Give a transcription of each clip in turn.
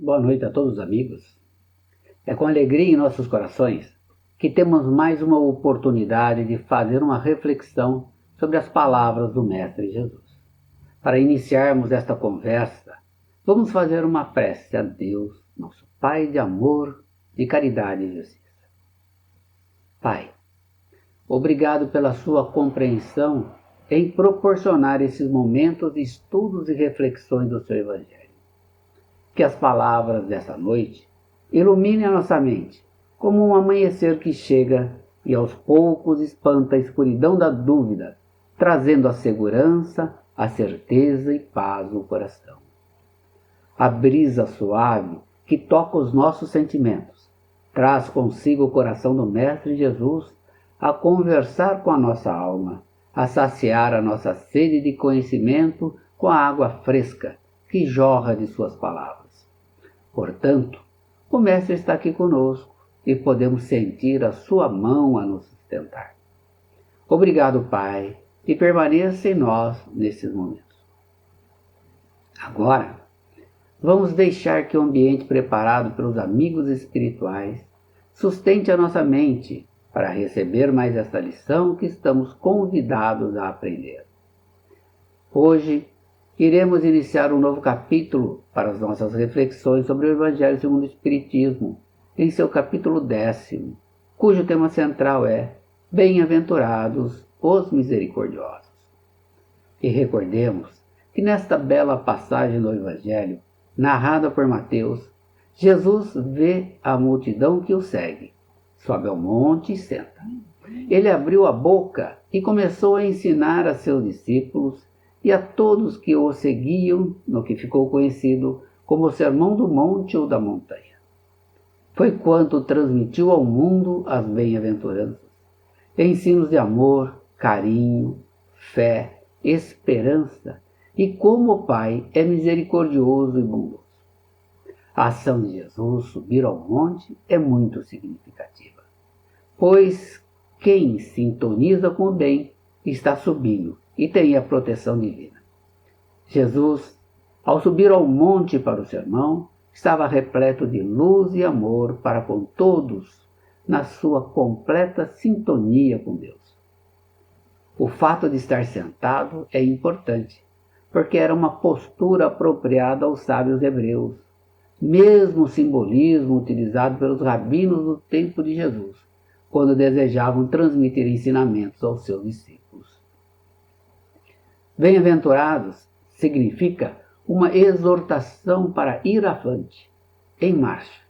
Boa noite a todos os amigos. É com alegria em nossos corações que temos mais uma oportunidade de fazer uma reflexão sobre as palavras do Mestre Jesus. Para iniciarmos esta conversa, vamos fazer uma prece a Deus, nosso Pai de amor, de caridade e justiça. Pai, obrigado pela sua compreensão em proporcionar esses momentos de estudos e reflexões do seu Evangelho. Que as palavras dessa noite iluminem a nossa mente, como um amanhecer que chega e aos poucos espanta a escuridão da dúvida, trazendo a segurança, a certeza e paz no coração. A brisa suave que toca os nossos sentimentos traz consigo o coração do Mestre Jesus a conversar com a nossa alma, a saciar a nossa sede de conhecimento com a água fresca que jorra de suas palavras. Portanto, o Mestre está aqui conosco e podemos sentir a sua mão a nos sustentar. Obrigado, Pai, e permaneça em nós nesses momentos. Agora, vamos deixar que o ambiente preparado pelos amigos espirituais sustente a nossa mente para receber mais esta lição que estamos convidados a aprender. Hoje, iremos iniciar um novo capítulo para as nossas reflexões sobre o Evangelho segundo o Espiritismo, em seu capítulo 10º, cujo tema central é Bem-aventurados os misericordiosos. E recordemos que nesta bela passagem do Evangelho, narrada por Mateus, Jesus vê a multidão que o segue, sobe ao monte e senta. Ele abriu a boca e começou a ensinar a seus discípulos e a todos que o seguiam no que ficou conhecido como o Sermão do Monte ou da Montanha. Foi quanto transmitiu ao mundo as bem-aventuranças, ensinos de amor, carinho, fé, esperança e como o Pai é misericordioso e bondoso. A ação de Jesus subir ao monte é muito significativa, pois quem sintoniza com o bem está subindo e tem a proteção divina. Jesus, ao subir ao monte para o sermão, estava repleto de luz e amor para com todos, na sua completa sintonia com Deus. O fato de estar sentado é importante, porque era uma postura apropriada aos sábios hebreus, mesmo simbolismo utilizado pelos rabinos do tempo de Jesus, quando desejavam transmitir ensinamentos aos seus discípulos. Bem-aventurados significa uma exortação para ir avante, em marcha.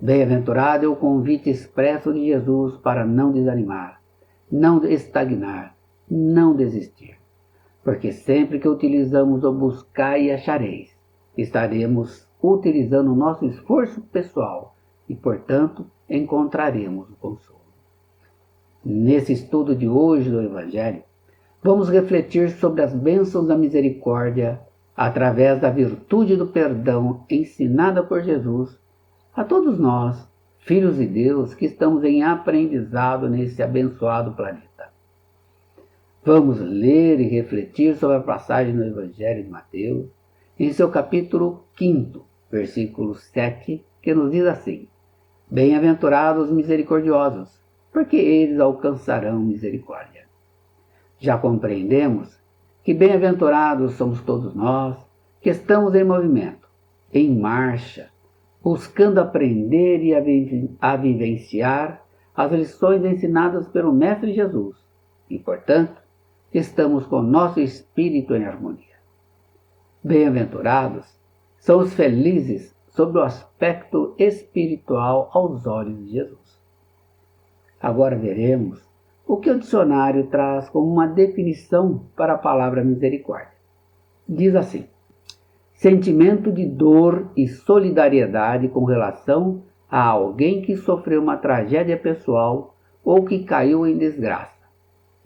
Bem-aventurado é o convite expresso de Jesus para não desanimar, não estagnar, não desistir. Porque sempre que utilizamos o buscar e achareis, estaremos utilizando o nosso esforço pessoal e, portanto, encontraremos o consolo. Nesse estudo de hoje do Evangelho, vamos refletir sobre as bênçãos da misericórdia através da virtude do perdão ensinada por Jesus a todos nós, filhos de Deus, que estamos em aprendizado nesse abençoado planeta. Vamos ler e refletir sobre a passagem do Evangelho de Mateus, em seu capítulo 5º, versículo 7, que nos diz assim: Bem-aventurados os misericordiosos, porque eles alcançarão misericórdia. Já compreendemos que bem-aventurados somos todos nós que estamos em movimento, em marcha, buscando aprender e a vivenciar as lições ensinadas pelo Mestre Jesus e, portanto, estamos com nosso espírito em harmonia. Bem-aventurados são os felizes sob o aspecto espiritual aos olhos de Jesus. Agora veremos o que o dicionário traz como uma definição para a palavra misericórdia. Diz assim: sentimento de dor e solidariedade com relação a alguém que sofreu uma tragédia pessoal ou que caiu em desgraça.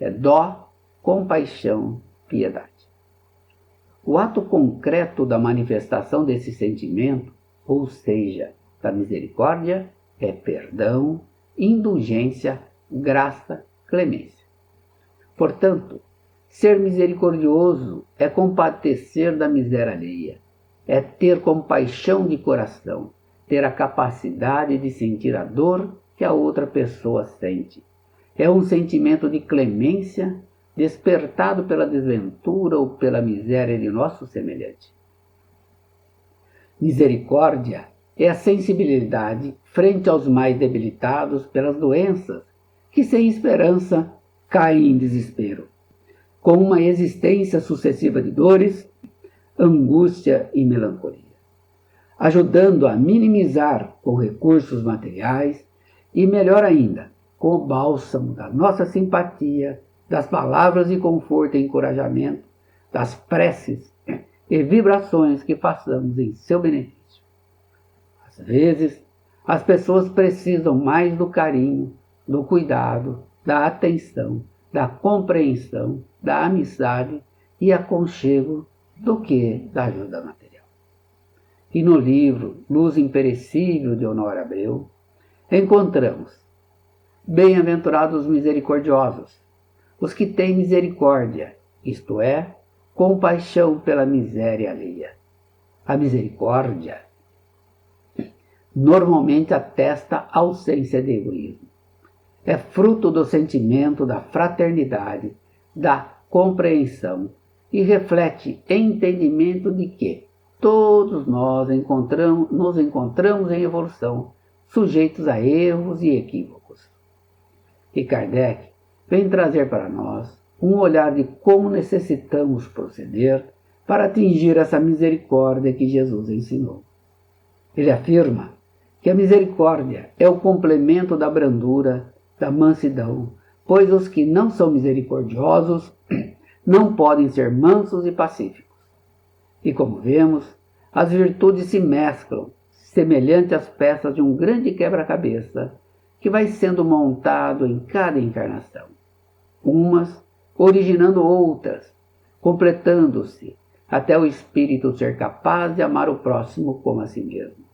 É dó, compaixão, piedade. O ato concreto da manifestação desse sentimento, ou seja, da misericórdia, é perdão, indulgência, graça, clemência. Portanto, ser misericordioso é compadecer da miséria alheia, é ter compaixão de coração, ter a capacidade de sentir a dor que a outra pessoa sente. É um sentimento de clemência despertado pela desventura ou pela miséria de nosso semelhante. Misericórdia é a sensibilidade frente aos mais debilitados pelas doenças que, sem esperança, caem em desespero, com uma existência sucessiva de dores, angústia e melancolia, ajudando a minimizar com recursos materiais e, melhor ainda, com o bálsamo da nossa simpatia, das palavras de conforto e encorajamento, das preces e vibrações que façamos em seu benefício. Às vezes, as pessoas precisam mais do carinho, do cuidado, da atenção, da compreensão, da amizade e aconchego do que da ajuda material. E no livro Luz Imperecível de Honório Abreu, encontramos: bem-aventurados os misericordiosos, os que têm misericórdia, isto é, compaixão pela miséria alheia. A misericórdia normalmente atesta a ausência de egoísmo. É fruto do sentimento da fraternidade, da compreensão e reflete entendimento de que todos nós nos encontramos em evolução, sujeitos a erros e equívocos. E Kardec vem trazer para nós um olhar de como necessitamos proceder para atingir essa misericórdia que Jesus ensinou. Ele afirma que a misericórdia é o complemento da brandura, da mansidão, pois os que não são misericordiosos não podem ser mansos e pacíficos. E como vemos, as virtudes se mesclam, semelhante às peças de um grande quebra-cabeça que vai sendo montado em cada encarnação, umas originando outras, completando-se, até o espírito ser capaz de amar o próximo como a si mesmo.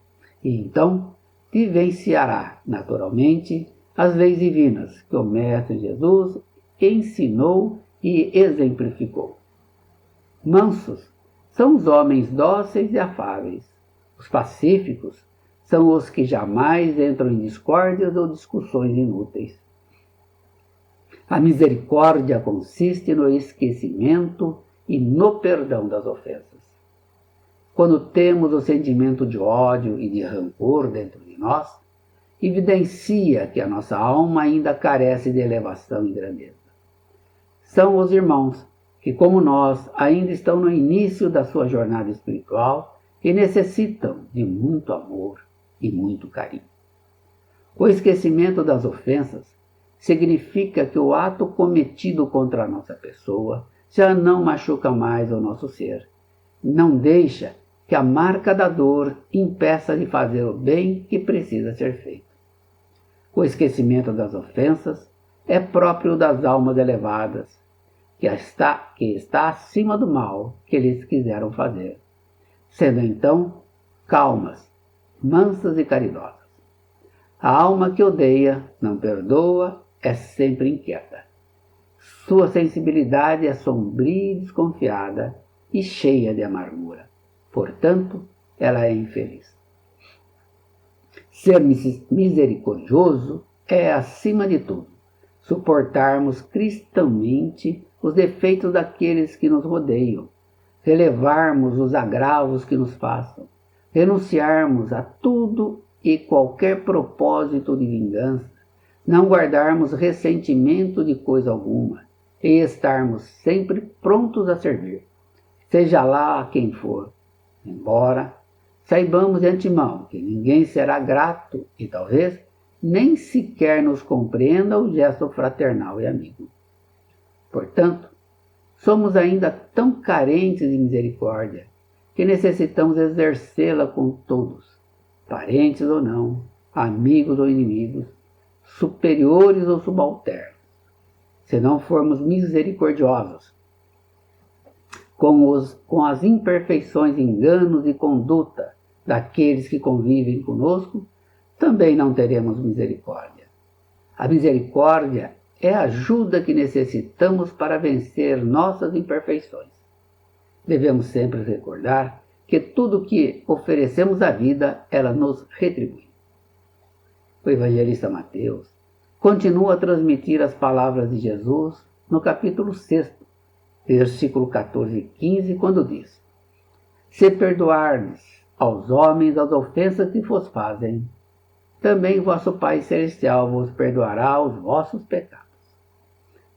E então vivenciará, naturalmente, as leis divinas que o Mestre Jesus ensinou e exemplificou. Mansos são os homens dóceis e afáveis. Os pacíficos são os que jamais entram em discórdias ou discussões inúteis. A misericórdia consiste no esquecimento e no perdão das ofensas. Quando temos o sentimento de ódio e de rancor dentro de nós, evidencia que a nossa alma ainda carece de elevação e grandeza. São os irmãos que, como nós, ainda estão no início da sua jornada espiritual e necessitam de muito amor e muito carinho. O esquecimento das ofensas significa que o ato cometido contra a nossa pessoa já não machuca mais o nosso ser. Não deixa que a marca da dor impeça de fazer o bem que precisa ser feito. O esquecimento das ofensas é próprio das almas elevadas, que está acima do mal que eles quiseram fazer, sendo então calmas, mansas e caridosas. A alma que odeia, não perdoa, é sempre inquieta. Sua sensibilidade é sombria e desconfiada e cheia de amargura. Portanto, ela é infeliz. Ser misericordioso é, acima de tudo, suportarmos cristãomente os defeitos daqueles que nos rodeiam, relevarmos os agravos que nos façam, renunciarmos a tudo e qualquer propósito de vingança, não guardarmos ressentimento de coisa alguma e estarmos sempre prontos a servir, seja lá quem for, embora saibamos de antemão que ninguém será grato e talvez nem sequer nos compreenda o gesto fraternal e amigo. Portanto, somos ainda tão carentes de misericórdia que necessitamos exercê-la com todos, parentes ou não, amigos ou inimigos, superiores ou subalternos. Se não formos misericordiosos com as imperfeições, enganos e conduta daqueles que convivem conosco, também não teremos misericórdia. A misericórdia é a ajuda que necessitamos para vencer nossas imperfeições. Devemos sempre recordar que tudo que oferecemos à vida, ela nos retribui. O evangelista Mateus continua a transmitir as palavras de Jesus no capítulo 6, versículo 14 e 15, quando diz: Se perdoardes aos homens as ofensas que vos fazem, também vosso Pai Celestial vos perdoará os vossos pecados.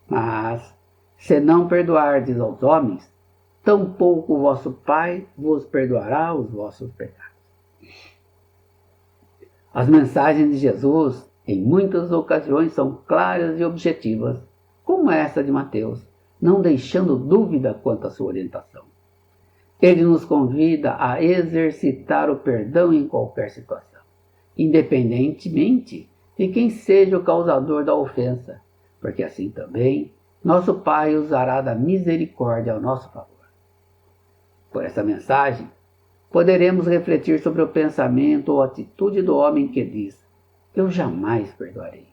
Mas, se não perdoardes aos homens, tampouco vosso Pai vos perdoará os vossos pecados. As mensagens de Jesus, em muitas ocasiões, são claras e objetivas, como essa de Mateus, não deixando dúvida quanto à sua orientação. Ele nos convida a exercitar o perdão em qualquer situação, independentemente de quem seja o causador da ofensa, porque assim também nosso Pai usará da misericórdia ao nosso favor. Por essa mensagem, poderemos refletir sobre o pensamento ou atitude do homem que diz: eu jamais perdoarei.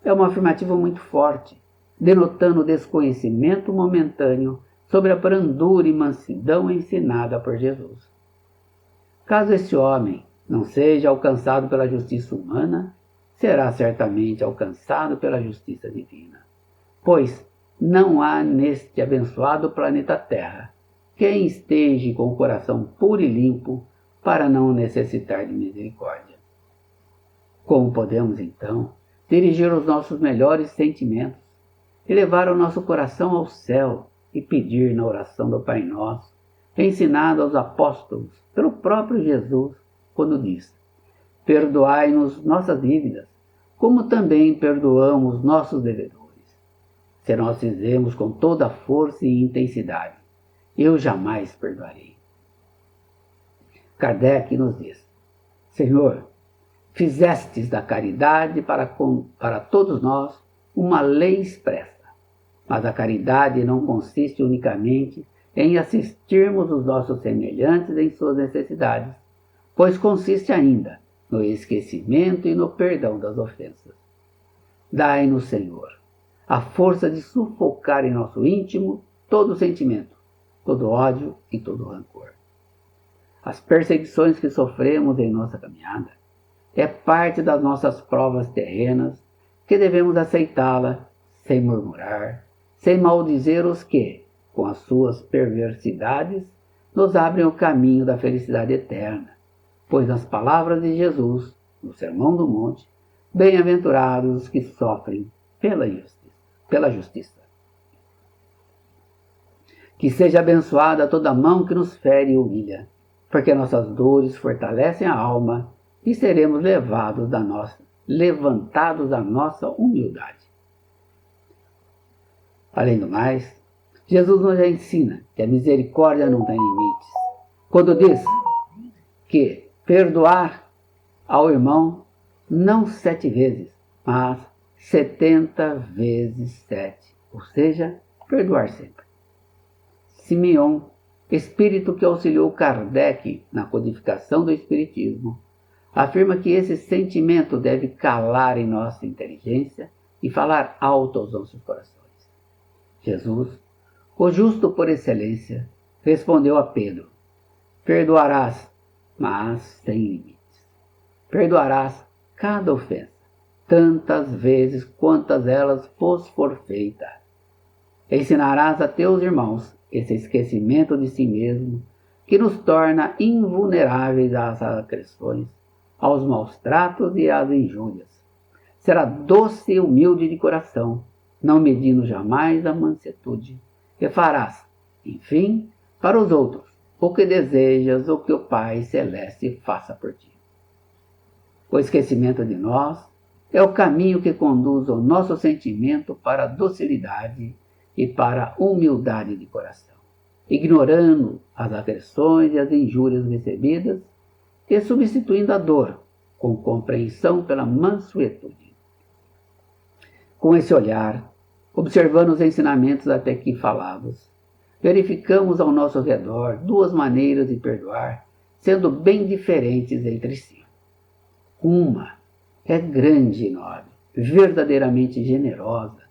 É uma afirmativa muito forte, denotando o desconhecimento momentâneo sobre a brandura e mansidão ensinada por Jesus. Caso este homem não seja alcançado pela justiça humana, será certamente alcançado pela justiça divina, pois não há neste abençoado planeta Terra quem esteja com o coração puro e limpo para não necessitar de misericórdia. Como podemos, então, dirigir os nossos melhores sentimentos, elevar o nosso coração ao céu e pedir na oração do Pai Nosso, ensinado aos apóstolos pelo próprio Jesus, quando diz: perdoai-nos nossas dívidas, como também perdoamos nossos devedores. Se nós fizermos com toda a força e intensidade, eu jamais perdoarei. Kardec nos diz: Senhor, fizestes da caridade para todos nós uma lei expressa, mas a caridade não consiste unicamente em assistirmos os nossos semelhantes em suas necessidades, pois consiste ainda no esquecimento e no perdão das ofensas. Dai-nos, Senhor, a força de sufocar em nosso íntimo todo sentimento, todo ódio e todo rancor. As perseguições que sofremos em nossa caminhada é parte das nossas provas terrenas que devemos aceitá-la sem murmurar, sem maldizer os que, com as suas perversidades, nos abrem o caminho da felicidade eterna, pois nas palavras de Jesus, no Sermão do Monte, bem-aventurados os que sofrem pela justiça. Que seja abençoada toda mão que nos fere e humilha, porque nossas dores fortalecem a alma e seremos levantados da nossa humildade. Além do mais, Jesus nos ensina que a misericórdia não tem limites, quando diz que perdoar ao irmão não 7 vezes, mas 70 vezes 7, ou seja, perdoar sempre. Simeon, espírito que auxiliou Kardec na codificação do Espiritismo, afirma que esse sentimento deve calar em nossa inteligência e falar alto aos nossos corações. Jesus, o justo por excelência, respondeu a Pedro: perdoarás, mas sem limites. Perdoarás cada ofensa, tantas vezes quantas elas vos for feita. Ensinarás a teus irmãos esse esquecimento de si mesmo, que nos torna invulneráveis às agressões, aos maus tratos e às injúrias. Será doce e humilde de coração, não medindo jamais a mansuetude, e farás, enfim, para os outros, o que desejas o que o Pai Celeste faça por ti. O esquecimento de nós é o caminho que conduz o nosso sentimento para a docilidade e para a humildade de coração, ignorando as agressões e as injúrias recebidas e substituindo a dor com compreensão pela mansuetude. Com esse olhar, observando os ensinamentos até aqui falados, verificamos ao nosso redor 2 maneiras de perdoar, sendo bem diferentes entre si. Uma é grande e nobre, verdadeiramente generosa,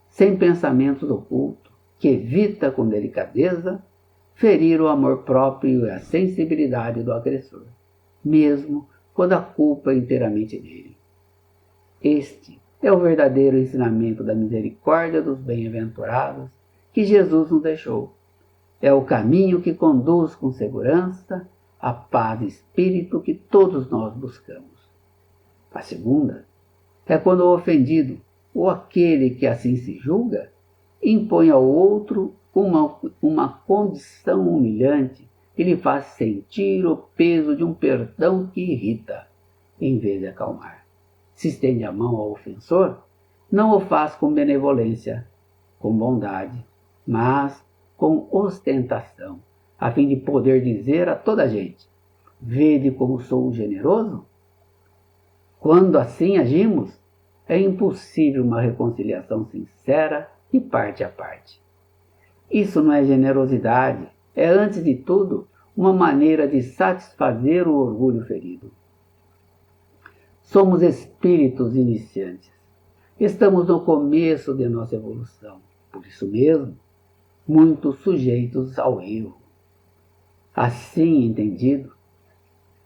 sem pensamentos ocultos, que evita com delicadeza ferir o amor próprio e a sensibilidade do agressor, mesmo quando a culpa é inteiramente dele. Este é o verdadeiro ensinamento da misericórdia dos bem-aventurados que Jesus nos deixou. É o caminho que conduz com segurança à paz de espírito que todos nós buscamos. A segunda é quando o ofendido, ou aquele que assim se julga, impõe ao outro uma condição humilhante que lhe faz sentir o peso de um perdão que irrita, em vez de acalmar. Se estende a mão ao ofensor, não o faz com benevolência, com bondade, mas com ostentação, a fim de poder dizer a toda a gente: vede como sou generoso? Quando assim agimos, é impossível uma reconciliação sincera de parte a parte. Isso não é generosidade, é antes de tudo uma maneira de satisfazer o orgulho ferido. Somos espíritos iniciantes. Estamos no começo de nossa evolução, por isso mesmo, muito sujeitos ao erro. Assim entendido,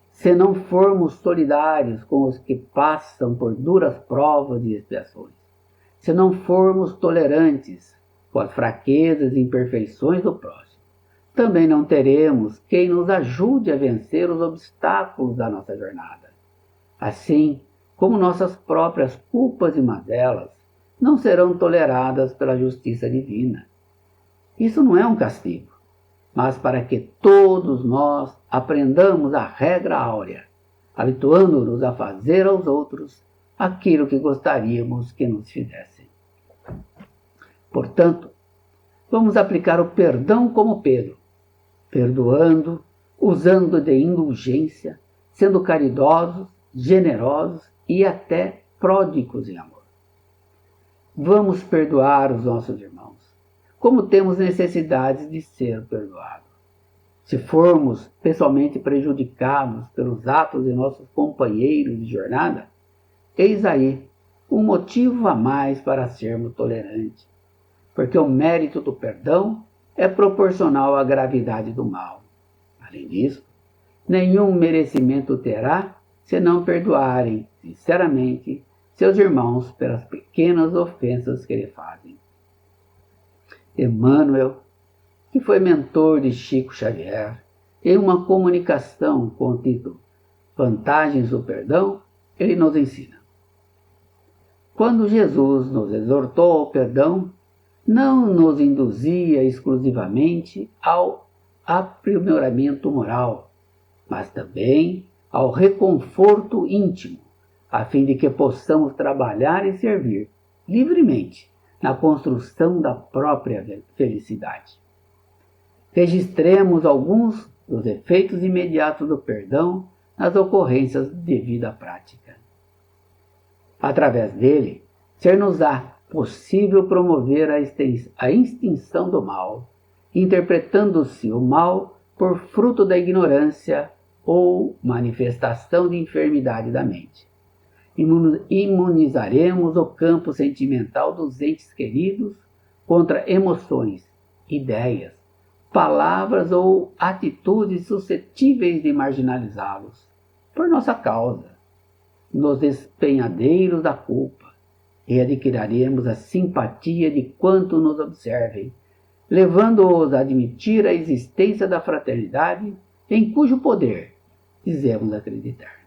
se não formos solidários com os que passam por duras provas e expiações, se não formos tolerantes com as fraquezas e imperfeições do próximo, também não teremos quem nos ajude a vencer os obstáculos da nossa jornada. Assim como nossas próprias culpas e mazelas não serão toleradas pela justiça divina. Isso não é um castigo, mas para que todos nós aprendamos a regra áurea, habituando-nos a fazer aos outros aquilo que gostaríamos que nos fizessem. Portanto, vamos aplicar o perdão como Pedro, perdoando, usando de indulgência, sendo caridosos, generosos e até pródigos em amor. Vamos perdoar os nossos irmãos, como temos necessidade de ser perdoados. Se formos pessoalmente prejudicados pelos atos de nossos companheiros de jornada, eis aí um motivo a mais para sermos tolerantes, porque o mérito do perdão é proporcional à gravidade do mal. Além disso, nenhum merecimento terá se não perdoarem sinceramente seus irmãos pelas pequenas ofensas que lhe fazem. Emmanuel, que foi mentor de Chico Xavier, em uma comunicação com o título Vantagens do Perdão, ele nos ensina: quando Jesus nos exortou ao perdão, não nos induzia exclusivamente ao aprimoramento moral, mas também ao reconforto íntimo, a fim de que possamos trabalhar e servir livremente na construção da própria felicidade. Registremos alguns dos efeitos imediatos do perdão nas ocorrências de vida prática. Através dele, ser-nos-á possível promover a extinção do mal, interpretando-se o mal por fruto da ignorância ou manifestação de enfermidade da mente. Imunizaremos o campo sentimental dos entes queridos contra emoções, ideias, palavras ou atitudes suscetíveis de marginalizá-los, por nossa causa, nos despenhadeiros da culpa, e adquiriremos a simpatia de quanto nos observem, levando-os a admitir a existência da fraternidade em cujo poder dizemos acreditar.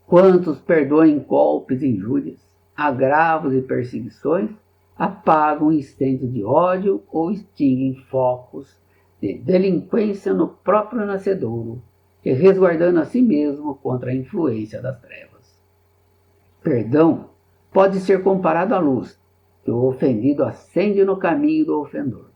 Quantos perdoem golpes e injúrias, agravos e perseguições, apagam incêndios de ódio ou extinguem focos de delinquência no próprio nascedouro, e resguardando a si mesmo contra a influência das trevas. Perdão pode ser comparado à luz que o ofendido acende no caminho do ofensor.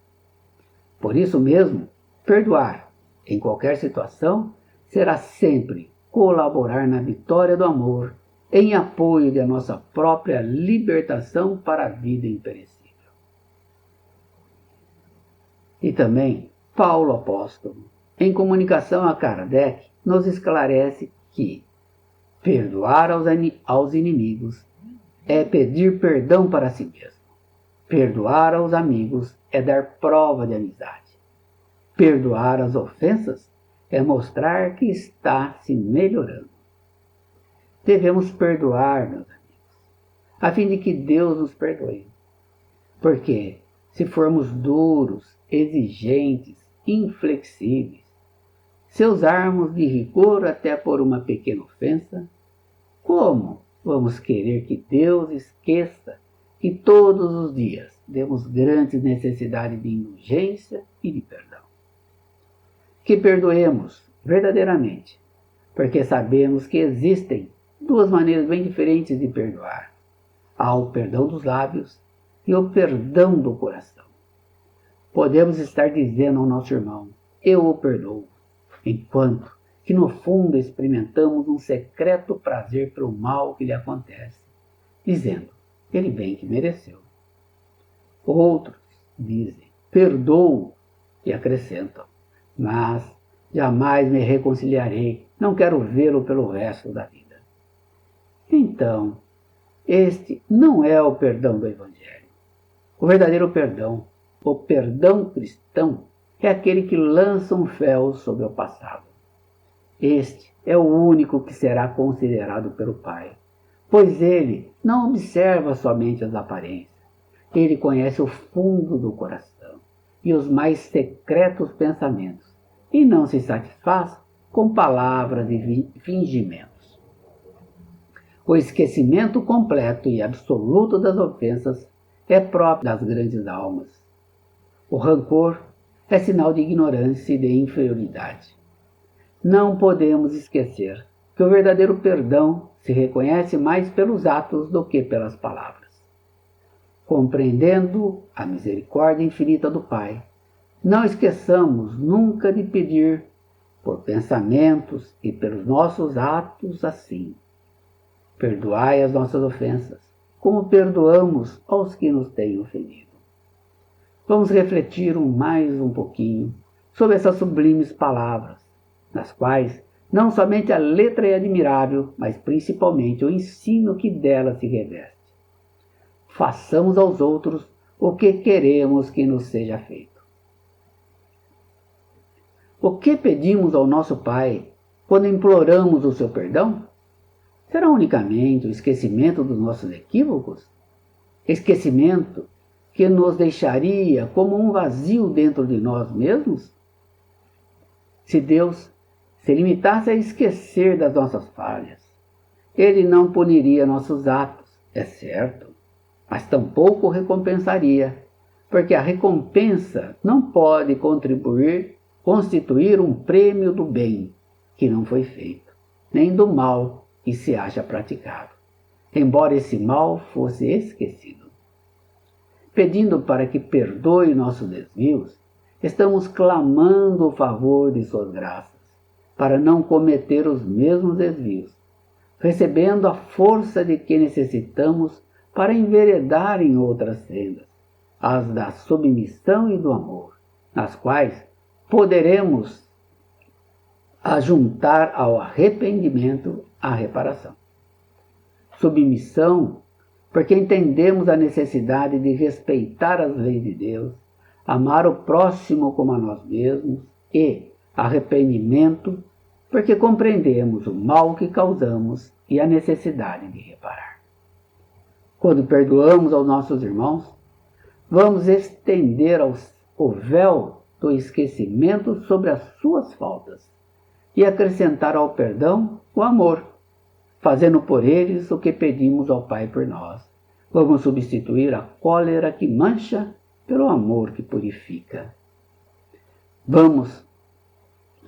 Por isso mesmo, perdoar, em qualquer situação, será sempre colaborar na vitória do amor, em apoio da nossa própria libertação para a vida imperecível. E também, Paulo apóstolo, em comunicação a Kardec, nos esclarece que perdoar aos inimigos é pedir perdão para si mesmo. Perdoar aos amigos é dar prova de amizade. Perdoar as ofensas é mostrar que está se melhorando. Devemos perdoar, meus amigos, a fim de que Deus nos perdoe. Porque, se formos duros, exigentes, inflexíveis, se usarmos de rigor até por uma pequena ofensa, como vamos querer que Deus esqueça que todos os dias temos grandes necessidades de indulgência e de perdão? Que perdoemos verdadeiramente, porque sabemos que existem duas maneiras bem diferentes de perdoar. Há o perdão dos lábios e o perdão do coração. Podemos estar dizendo ao nosso irmão, eu o perdoo, enquanto que no fundo experimentamos um secreto prazer pelo mal que lhe acontece, dizendo, ele bem que mereceu. Outros dizem, perdoo, e acrescentam, mas jamais me reconciliarei, não quero vê-lo pelo resto da vida. Então, este não é o perdão do Evangelho. O verdadeiro perdão, o perdão cristão, é aquele que lança um véu sobre o passado. Este é o único que será considerado pelo Pai, pois ele não observa somente as aparências, ele conhece o fundo do coração e os mais secretos pensamentos, e não se satisfaz com palavras e fingimentos. O esquecimento completo e absoluto das ofensas é próprio das grandes almas. O rancor é sinal de ignorância e de inferioridade. Não podemos esquecer que o verdadeiro perdão se reconhece mais pelos atos do que pelas palavras. Compreendendo a misericórdia infinita do Pai, não esqueçamos nunca de pedir, por pensamentos e pelos nossos atos assim. Perdoai as nossas ofensas, como perdoamos aos que nos têm ofendido. Vamos refletir mais um pouquinho sobre essas sublimes palavras, nas quais não somente a letra é admirável, mas principalmente o ensino que dela se reveste. Façamos aos outros o que queremos que nos seja feito. O que pedimos ao nosso Pai quando imploramos o seu perdão? Será unicamente o esquecimento dos nossos equívocos? Esquecimento que nos deixaria como um vazio dentro de nós mesmos? Se Deus se limitasse a esquecer das nossas falhas, Ele não puniria nossos atos, é certo, mas tampouco recompensaria, porque a recompensa não pode constituir um prêmio do bem que não foi feito, nem do mal que se acha praticado, embora esse mal fosse esquecido. Pedindo para que perdoe nossos desvios, estamos clamando o favor de suas graças, para não cometer os mesmos desvios, recebendo a força de que necessitamos para enveredar em outras sendas, as da submissão e do amor, nas quais poderemos ajuntar ao arrependimento a reparação. Submissão, porque entendemos a necessidade de respeitar as leis de Deus, amar o próximo como a nós mesmos, e arrependimento, porque compreendemos o mal que causamos e a necessidade de reparar. Quando perdoamos aos nossos irmãos, vamos estender o véu do esquecimento sobre as suas faltas e acrescentar ao perdão o amor, fazendo por eles o que pedimos ao Pai por nós. Vamos substituir a cólera que mancha pelo amor que purifica. Vamos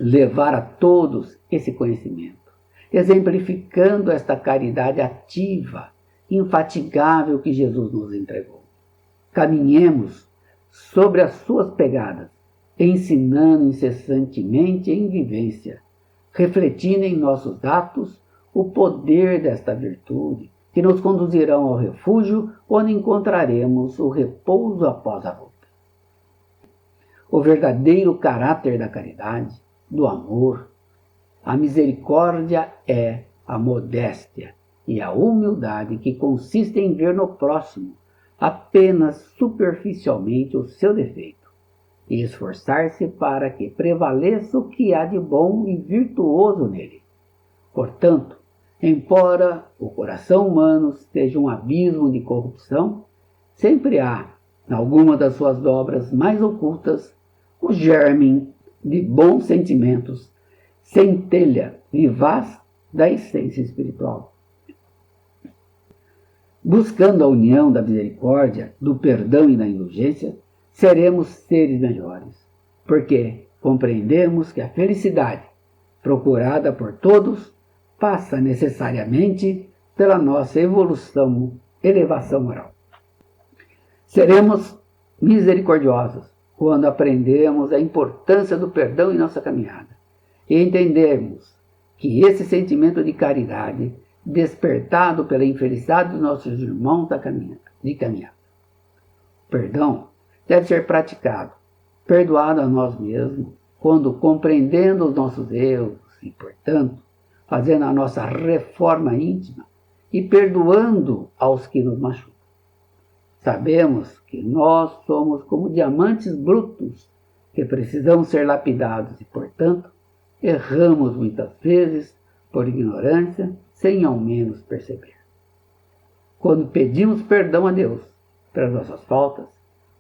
levar a todos esse conhecimento, exemplificando esta caridade ativa, infatigável que Jesus nos entregou. Caminhemos sobre as suas pegadas, ensinando incessantemente em vivência, refletindo em nossos atos o poder desta virtude, que nos conduzirão ao refúgio onde encontraremos o repouso após a luta. O verdadeiro caráter da caridade, do amor, a misericórdia é a modéstia e a humildade que consiste em ver no próximo apenas superficialmente o seu defeito e esforçar-se para que prevaleça o que há de bom e virtuoso nele. Portanto, embora o coração humano seja um abismo de corrupção, sempre há, em alguma das suas obras mais ocultas, o germe de bons sentimentos, centelha vivaz da essência espiritual. Buscando a união da misericórdia, do perdão e da indulgência, seremos seres melhores, porque compreendemos que a felicidade, procurada por todos, passa necessariamente pela nossa elevação moral. Seremos misericordiosos quando aprendemos a importância do perdão em nossa caminhada e entendermos que esse sentimento de caridade, despertado pela infelicidade dos nossos irmãos de caminhada. O perdão deve ser praticado, perdoado a nós mesmos, quando compreendendo os nossos erros e, portanto, fazendo a nossa reforma íntima e perdoando aos que nos machucam. Sabemos que nós somos como diamantes brutos que precisam ser lapidados e, portanto, erramos muitas vezes por ignorância, sem ao menos perceber. Quando pedimos perdão a Deus pelas nossas faltas,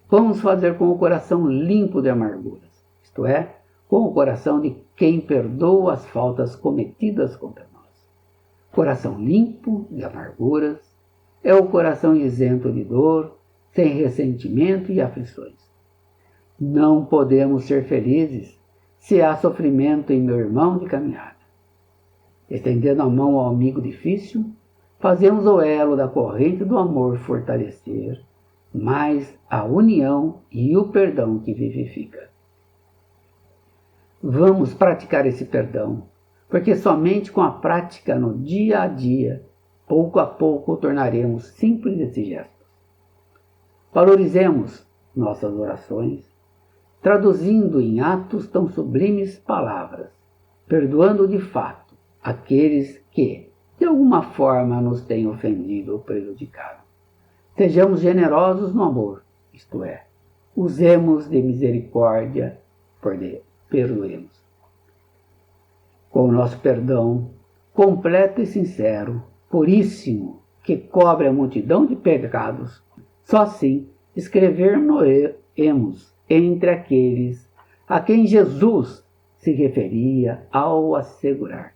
vamos fazer com o coração limpo de amarguras, isto é, com o coração de quem perdoa as faltas cometidas contra nós. Coração limpo de amarguras é o coração isento de dor, sem ressentimento e aflições. Não podemos ser felizes se há sofrimento em meu irmão de caminhada. Estendendo a mão ao amigo difícil, fazemos o elo da corrente do amor fortalecer, mais a união e o perdão que vivifica. Vamos praticar esse perdão, porque somente com a prática no dia a dia, pouco a pouco, tornaremos simples esses gestos. Valorizemos nossas orações, traduzindo em atos tão sublimes palavras, perdoando de fato aqueles que, de alguma forma, nos têm ofendido ou prejudicado. Sejamos generosos no amor, isto é, usemos de misericórdia, perdoemos. Com o nosso perdão, completo e sincero, puríssimo, que cobre a multidão de pecados, só assim escreveremos entre aqueles a quem Jesus se referia ao assegurar: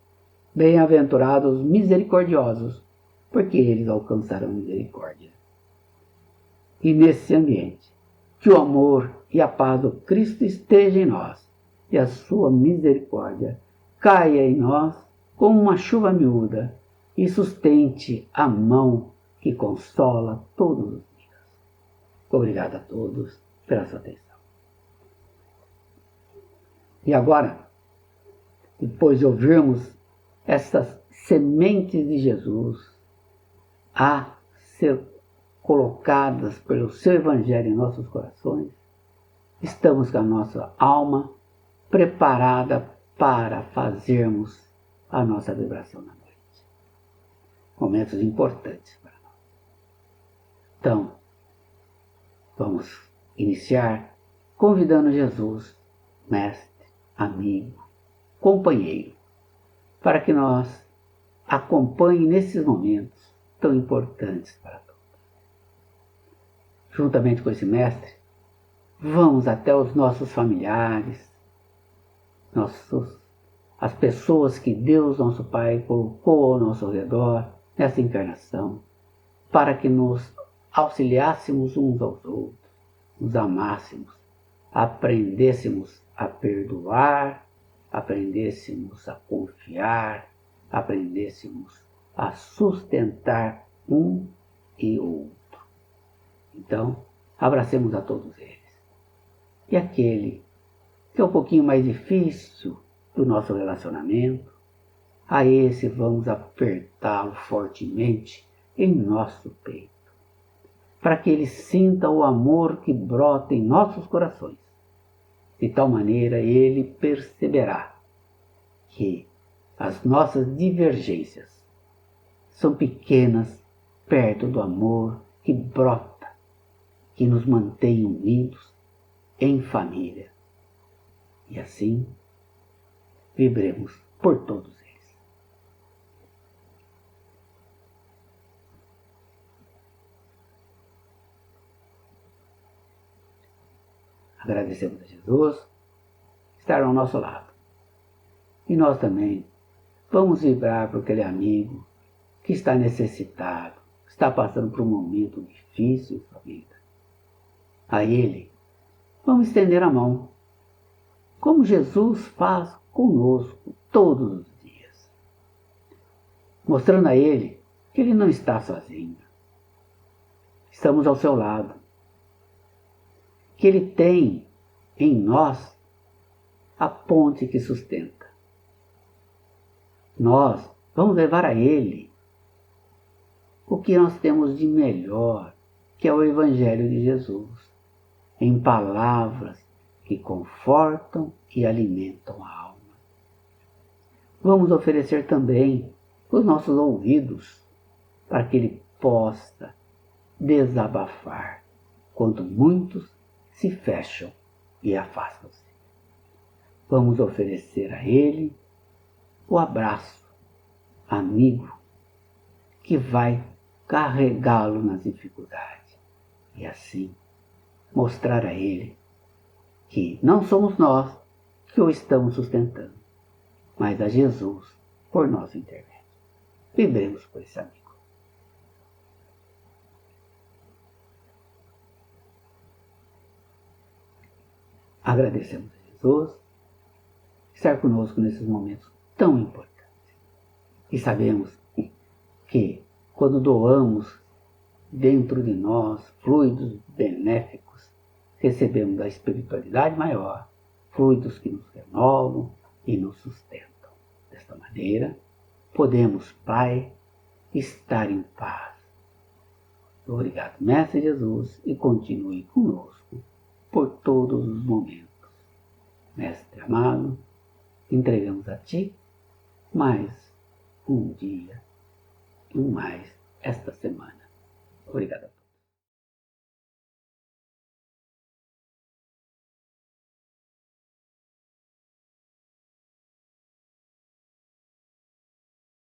bem-aventurados misericordiosos, porque eles alcançarão misericórdia. E nesse ambiente, que o amor e a paz do Cristo estejam em nós, e a sua misericórdia caia em nós como uma chuva miúda, e sustente a mão que consola todos os dias. Obrigado a todos pela sua atenção. E agora, depois de ouvirmos essas sementes de Jesus a ser colocadas pelo seu Evangelho em nossos corações, estamos com a nossa alma preparada para fazermos a nossa vibração na noite. Momentos importantes para nós. Então, vamos iniciar convidando Jesus, mestre, amigo, companheiro, para que nós acompanhe nesses momentos tão importantes para todos. Juntamente com esse mestre, vamos até os nossos familiares, as pessoas que Deus, nosso Pai, colocou ao nosso redor nessa encarnação, para que nos auxiliássemos uns aos outros, nos amássemos, aprendêssemos a perdoar, aprendêssemos a confiar, aprendêssemos a sustentar um e outro. Então, abracemos a todos eles. E aquele que é um pouquinho mais difícil do nosso relacionamento, a esse vamos apertá-lo fortemente em nosso peito, para que ele sinta o amor que brota em nossos corações. De tal maneira ele perceberá que as nossas divergências são pequenas perto do amor que brota, que nos mantém unidos em família. E assim, vibremos por todos eles. Agradecemos a Jesus estar ao nosso lado. E nós também vamos vibrar por aquele amigo que está necessitado, está passando por um momento difícil em sua vida. A ele, vamos estender a mão, como Jesus faz conosco todos os dias, mostrando a ele que ele não está sozinho. Estamos ao seu lado, que ele tem em nós a ponte que sustenta. Nós vamos levar a ele o que nós temos de melhor, que é o Evangelho de Jesus, em palavras que confortam e alimentam a alma. Vamos oferecer também os nossos ouvidos para que ele possa desabafar quando muitos se fecham e afastam-se. Vamos oferecer a ele o abraço amigo que vai carregá-lo nas dificuldades e assim mostrar a ele que não somos nós que o estamos sustentando, mas a Jesus por nosso intermédio. Vibremos por esse amigo. Agradecemos a Jesus estar conosco nesses momentos tão importantes. E sabemos que quando doamos dentro de nós fluidos benéficos, recebemos da espiritualidade maior fluidos que nos renovam e nos sustentam. Desta maneira, podemos, Pai, estar em paz. Obrigado, Mestre Jesus, e continue conosco por todos os momentos. Mestre amado, entregamos a Ti mais um dia, um mais